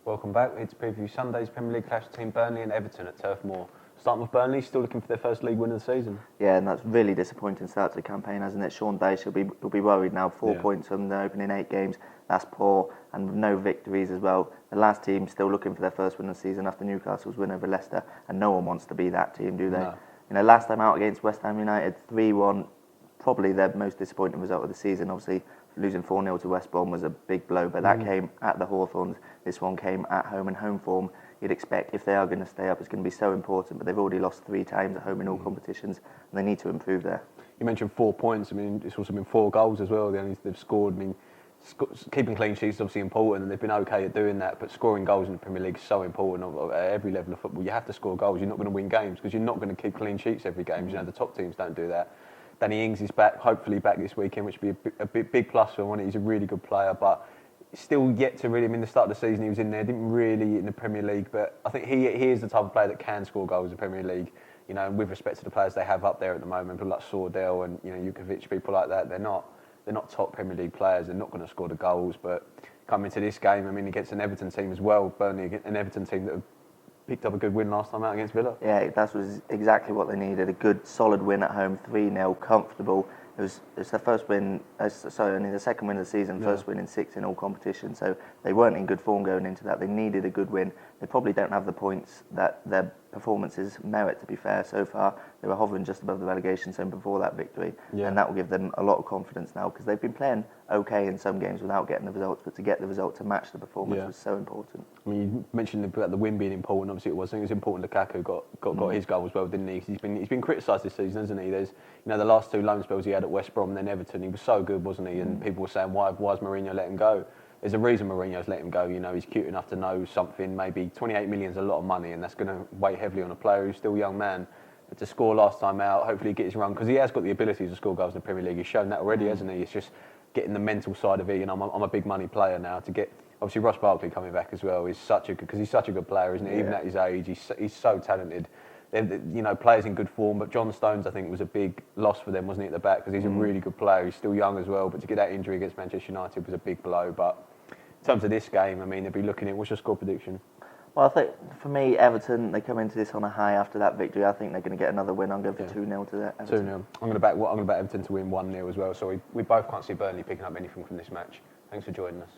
Welcome back. It's preview Sunday's Premier League clash between Burnley and Everton at Turf Moor. Starting with Burnley, still looking for their first league win of the season. Yeah, and that's really disappointing start to the campaign, hasn't it? Sean Dyche will be worried now. 4 points from the opening 8 games. That's poor, and with no victories as well. The last team still looking for their first win of the season after Newcastle's win over Leicester, and no one wants to be that team, do they? No. You know, last time out against West Ham United, 3-1, probably their most disappointing result of the season. Obviously, losing 4-0 to West Brom was a big blow, but that came at the Hawthorns. This one came at home, and home form, you'd expect if they are going to stay up, it's going to be so important, but they've already lost 3 times at home in all competitions, and they need to improve there. You mentioned 4 points. I mean, it's also been 4 goals as well. They've scored. I mean, keeping clean sheets is obviously important, and they've been okay at doing that, but scoring goals in the Premier League is so important at every level of football. You have to score goals. You're not going to win games because you're not going to keep clean sheets every game. You know, the top teams don't do that. Danny Ings is back, hopefully back this weekend, which would be a big plus for him. He's a really good player, but still yet to really, I mean, the start of the season he was in there, didn't really in the Premier League, but I think he is the type of player that can score goals in the Premier League. You know, with respect to the players they have up there at the moment, people like Sordell and, you know, Jukovic, people like that, they're not top Premier League players. They're not going to score the goals, but coming to this game, I mean, against an Everton team as well, Burnley, an Everton team that have picked up a good win last time out against Villa. Yeah, that was exactly what they needed. A good, solid win at home, 3-0, comfortable. It's their first win, only the second win of the season, first win in 6 in all competitions. So they weren't in good form going into that. They needed a good win. They probably don't have the points that their performances merit, to be fair. So far, they were hovering just above the relegation zone before that victory. Yeah. And that will give them a lot of confidence now, because they've been playing okay in some games without getting the results, but to get the result to match the performance was so important. I mean, you mentioned about the win being important. Obviously, it was. I think it was important Lukaku got his goal as well, didn't he? He's been criticised this season, hasn't he? There's, you know, the last 2 loan spells he had at West Brom and then Everton, he was so good, wasn't he? And people were saying, why's Mourinho let him go? There's a reason Mourinho's let him go. You know, he's cute enough to know something. Maybe 28 million is a lot of money, and that's going to weigh heavily on a player who's still a young man. But to score last time out, hopefully get his run, because he has got the ability to score goals in the Premier League. He's shown that already, hasn't he? It's just getting the mental side of it. You know, I'm a big money player now. To get, obviously Ross Barkley coming back as well is because he's such a good player, isn't he? Even at his age, he's so talented. You know, players in good form, but John Stones, I think, was a big loss for them, wasn't he, at the back? Because he's a really good player. He's still young as well, but to get that injury against Manchester United was a big blow. But in terms of this game, I mean, they'll be looking at, what's your score prediction? Well, I think for me, Everton, they come into this on a high after that victory. I think they're going to get another win. I'm going for 2-0 to Everton. 2-0. I'm going to back Everton to win 1-0 as well. So we both can't see Burnley picking up anything from this match. Thanks for joining us.